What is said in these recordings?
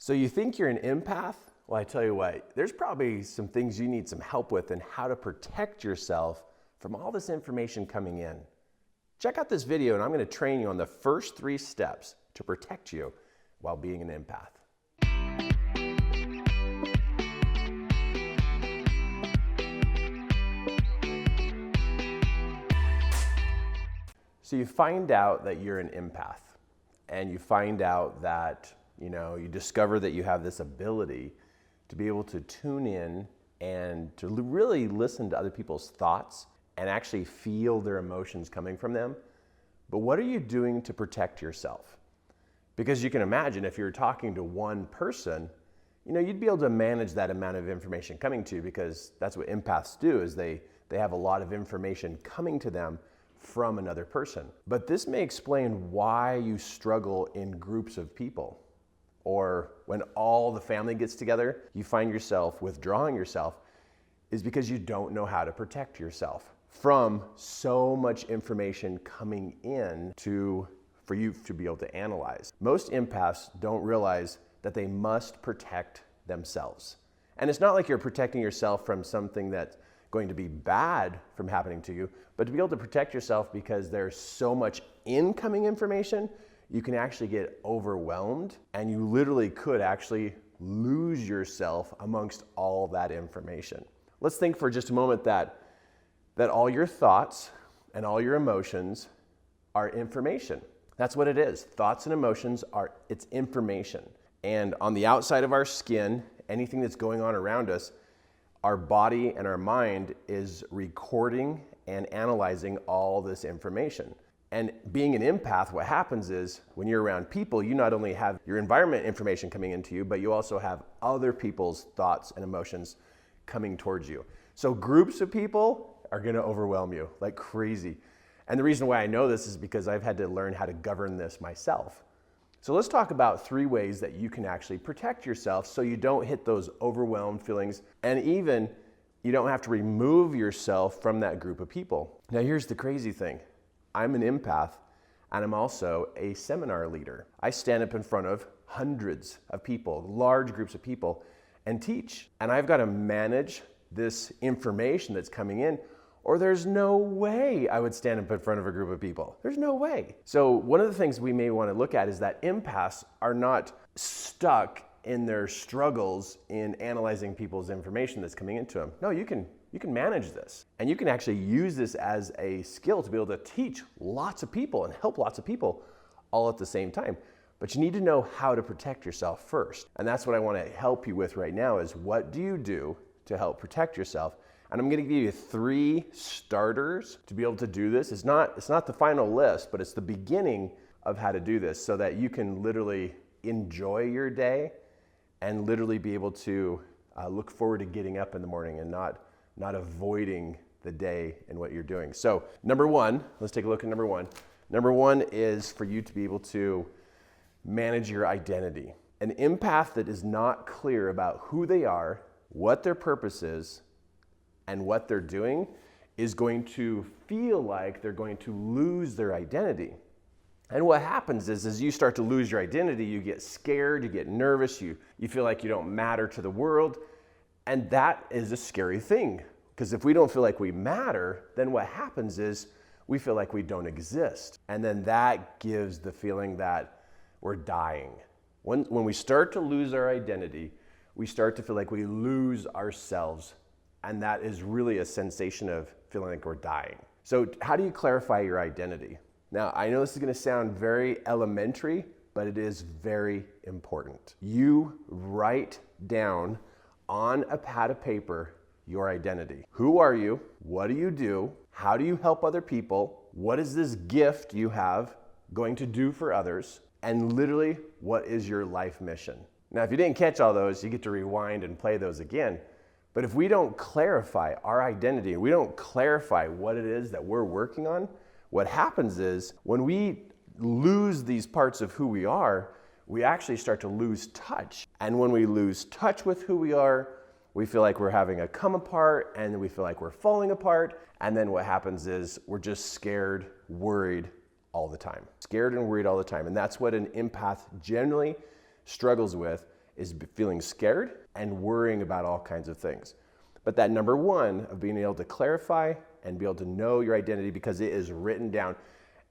So you think you're an empath? Well, I tell you what, there's probably some things you need some help with in how to protect yourself from all this information coming in. Check out this video and I'm going to train you on the first 3 steps to protect you while being an empath. So you find out that you're an empath and you find out that you discover that you have this ability to be able to tune in and to really listen to other people's thoughts and actually feel their emotions coming from them. But what are you doing to protect yourself? Because you can imagine if you're talking to one person, you'd be able to manage that amount of information coming to you, because that's what empaths do, is they have a lot of information coming to them from another person. But this may explain why you struggle in groups of people. Or when all the family gets together, you find yourself withdrawing yourself, is because you don't know how to protect yourself from so much information coming in for you to be able to analyze. Most empaths don't realize that they must protect themselves. And it's not like you're protecting yourself from something that's going to be bad from happening to you, but to be able to protect yourself because there's so much incoming information, you can actually get overwhelmed and you literally could actually lose yourself amongst all that information. Let's think for just a moment that all your thoughts and all your emotions are information. That's what it is. Thoughts and emotions it's information. And on the outside of our skin, anything that's going on around us, our body and our mind is recording and analyzing all this information. And being an empath, what happens is when you're around people, you not only have your environment information coming into you, but you also have other people's thoughts and emotions coming towards you. So groups of people are going to overwhelm you like crazy. And the reason why I know this is because I've had to learn how to govern this myself. So let's talk about 3 ways that you can actually protect yourself so you don't hit those overwhelmed feelings, and even you don't have to remove yourself from that group of people. Now here's the crazy thing. I'm an empath and I'm also a seminar leader. I stand up in front of hundreds of people, large groups of people, and teach. And I've got to manage this information that's coming in, or there's no way I would stand up in front of a group of people. There's no way. So one of the things we may want to look at is that empaths are not stuck in their struggles in analyzing people's information that's coming into them. No, you can manage this. And you can actually use this as a skill to be able to teach lots of people and help lots of people all at the same time. But you need to know how to protect yourself first. And that's what I want to help you with right now, is what do you do to help protect yourself? And I'm going to give you 3 starters to be able to do this. It's not the final list, but it's the beginning of how to do this so that you can literally enjoy your day and literally be able to look forward to getting up in the morning and not avoiding the day and what you're doing. So number 1, let's take a look at number 1. Number 1 is for you to be able to manage your identity. An empath that is not clear about who they are, what their purpose is, and what they're doing is going to feel like they're going to lose their identity. And what happens is, as you start to lose your identity, you get scared, you get nervous, you feel like you don't matter to the world. And that is a scary thing, because if we don't feel like we matter, then what happens is we feel like we don't exist. And then that gives the feeling that we're dying. When we start to lose our identity, we start to feel like we lose ourselves. And that is really a sensation of feeling like we're dying. So how do you clarify your identity? Now, I know this is going to sound very elementary, but it is very important. You write down on a pad of paper your identity. Who are you? What do you do? How do you help other people? What is this gift you have going to do for others? And literally, what is your life mission? Now, if you didn't catch all those, you get to rewind and play those again. But if we don't clarify our identity, we don't clarify what it is that we're working on, what happens is when we lose these parts of who we are, we actually start to lose touch. And when we lose touch with who we are, we feel like we're having a come apart, and we feel like we're falling apart. And then what happens is we're just scared, worried all the time. Scared and worried all the time. And that's what an empath generally struggles with. is feeling scared and worrying about all kinds of things. But that number one of being able to clarify and be able to know your identity because it is written down.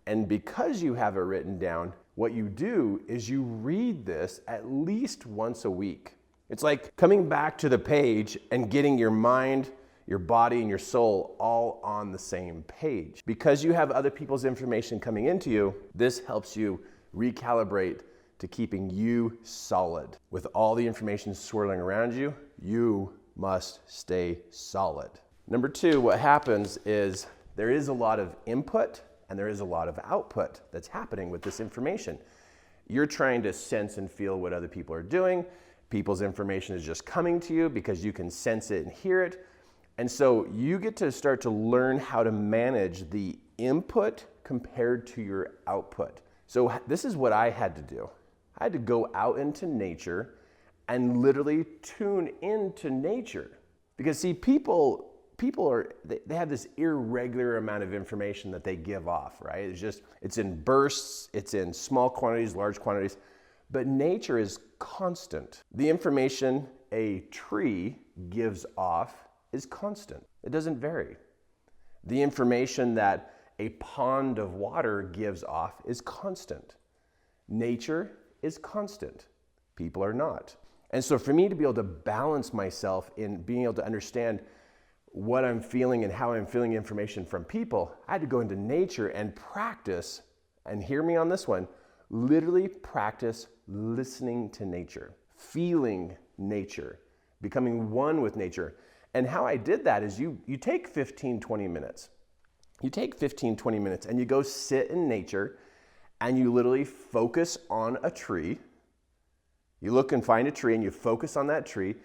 And because you have it written down, what you do is you read this at least once a week. It's like coming back to the page and getting your mind, your body, and your soul all on the same page. Because you have other people's information coming into you, this helps you recalibrate to keeping you solid. With all the information swirling around you, you must stay solid. Number two, what happens is there is a lot of input and there is a lot of output that's happening with this information. You're trying to sense and feel what other people are doing. People's information is just coming to you because you can sense it and hear it. And so you get to start to learn how to manage the input compared to your output. So this is what I had to do. I had to go out into nature and literally tune into nature. Because see, people they have this irregular amount of information that they give off, right? It's in bursts, it's in small quantities, large quantities. But nature is constant. The information a tree gives off is constant. It doesn't vary. The information that a pond of water gives off is constant. Nature is constant. People are not. And so for me to be able to balance myself in being able to understand what I'm feeling and how I'm feeling information from people, I had to go into nature and practice, and hear me on this one, literally practice listening to nature, feeling nature, becoming one with nature. And how I did that is you take 15, 20 minutes. You take 15, 20 minutes and you go sit in nature and you literally focus on a tree. You look and find a tree and you focus on that tree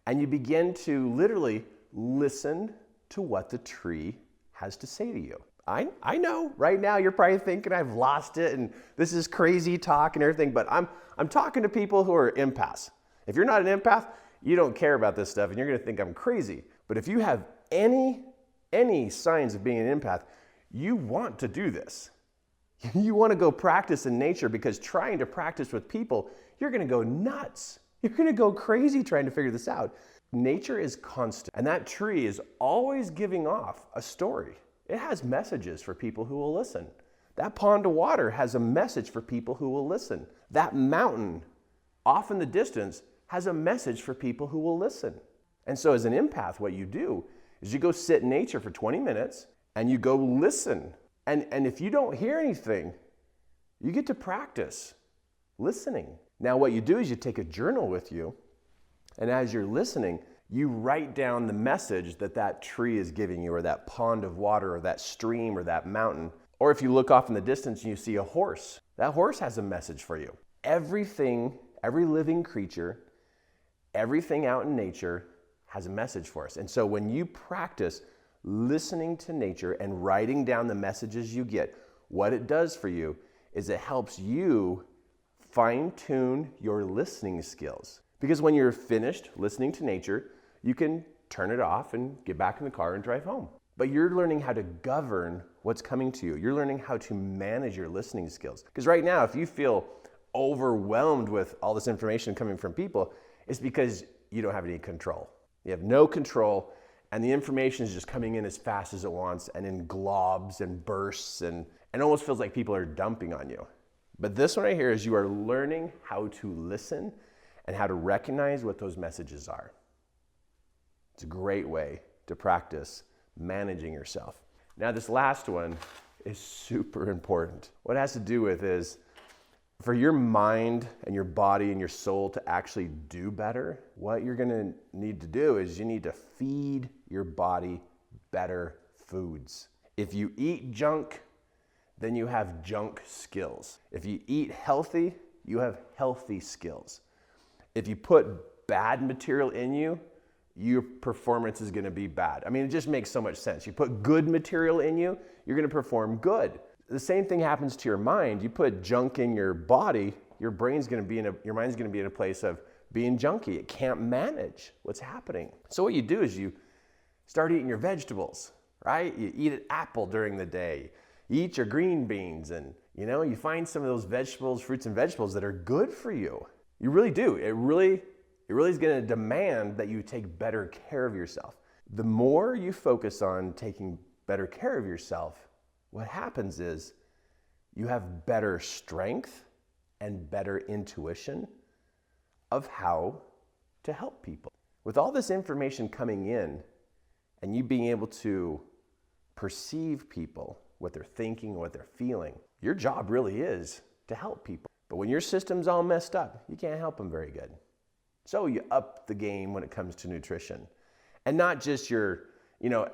and you begin to literally listen to what the tree has to say to you. I know right now you're probably thinking I've lost it and this is crazy talk and everything, but I'm talking to people who are empaths. If you're not an empath, you don't care about this stuff and you're gonna think I'm crazy. But if you have any signs of being an empath, you want to do this. You want to go practice in nature because trying to practice with people, you're gonna go nuts. You're gonna go crazy trying to figure this out. Nature is constant and that tree is always giving off a story. It has messages for people who will listen. That pond of water has a message for people who will listen. That mountain off in the distance has a message for people who will listen. And so as an empath, what you do is you go sit in nature for 20 minutes and you go listen. And if you don't hear anything, you get to practice listening. Now what you do is you take a journal with you, and as you're listening, you write down the message that tree is giving you, or that pond of water, or that stream, or that mountain. Or if you look off in the distance and you see a horse, that horse has a message for you. Everything, every living creature, everything out in nature has a message for us. And so when you practice listening to nature and writing down the messages you get, what it does for you is it helps you fine-tune your listening skills. Because when you're finished listening to nature, you can turn it off and get back in the car and drive home. But you're learning how to govern what's coming to you. You're learning how to manage your listening skills. Because right now, if you feel overwhelmed with all this information coming from people, it's because you don't have any control. You have no control, and the information is just coming in as fast as it wants and in globs and bursts, and it almost feels like people are dumping on you. But this one right here is you are learning how to listen and how to recognize what those messages are. It's a great way to practice managing yourself. Now this last one is super important. What it has to do with is for your mind and your body and your soul to actually do better, what you're gonna need to do is you need to feed your body better foods. If you eat junk, then you have junk skills. If you eat healthy, you have healthy skills. If you put bad material in you, your performance is gonna be bad. I mean, it just makes so much sense. You put good material in you, you're gonna perform good. The same thing happens to your mind. You put junk in your body, your mind's gonna be in a place of being junky. It can't manage what's happening. So what you do is you start eating your vegetables, right? You eat an apple during the day. You eat your green beans, and you find some of those vegetables, fruits and vegetables that are good for you. You really do. It really is going to demand that you take better care of yourself. The more you focus on taking better care of yourself, what happens is you have better strength and better intuition of how to help people. With all this information coming in and you being able to perceive people, what they're thinking, what they're feeling, your job really is to help people. But when your system's all messed up, you can't help them very good. So you up the game when it comes to nutrition. And not just your,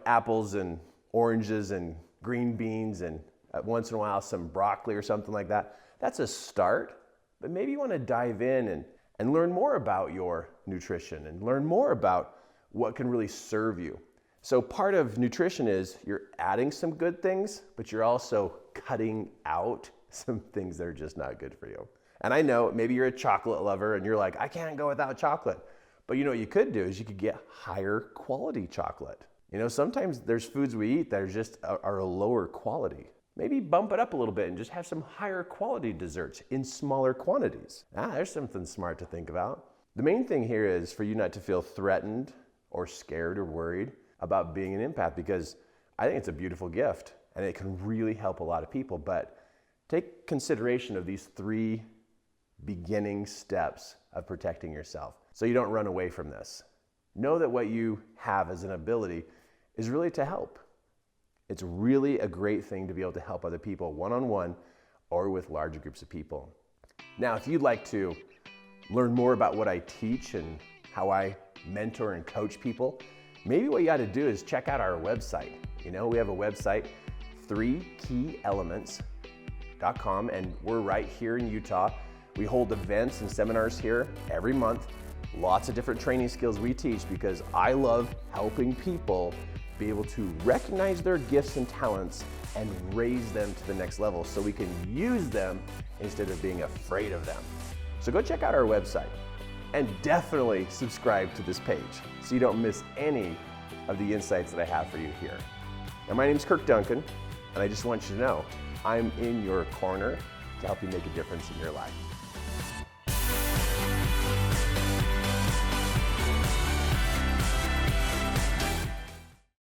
apples and oranges and green beans and once in a while some broccoli or something like that. That's a start, but maybe you want to dive in and learn more about your nutrition and learn more about what can really serve you. So part of nutrition is you're adding some good things, but you're also cutting out some things that are just not good for you. And I know maybe you're a chocolate lover and you're like, I can't go without chocolate. But what you could do is you could get higher quality chocolate. Sometimes there's foods we eat that are a lower quality. Maybe bump it up a little bit and just have some higher quality desserts in smaller quantities. There's something smart to think about. The main thing here is for you not to feel threatened or scared or worried about being an empath, because I think it's a beautiful gift and it can really help a lot of people. But take consideration of these 3 beginning steps of protecting yourself so you don't run away from this. Know that what you have as an ability is really to help. It's really a great thing to be able to help other people one-on-one or with larger groups of people. Now, if you'd like to learn more about what I teach and how I mentor and coach people, maybe what you ought to do is check out our website. We have a website, 3keyelements.com, and we're right here in Utah. We hold events and seminars here every month. Lots of different training skills we teach because I love helping people be able to recognize their gifts and talents and raise them to the next level so we can use them instead of being afraid of them. So go check out our website and definitely subscribe to this page so you don't miss any of the insights that I have for you here. Now, my name is Kirk Duncan, and I just want you to know I'm in your corner to help you make a difference in your life.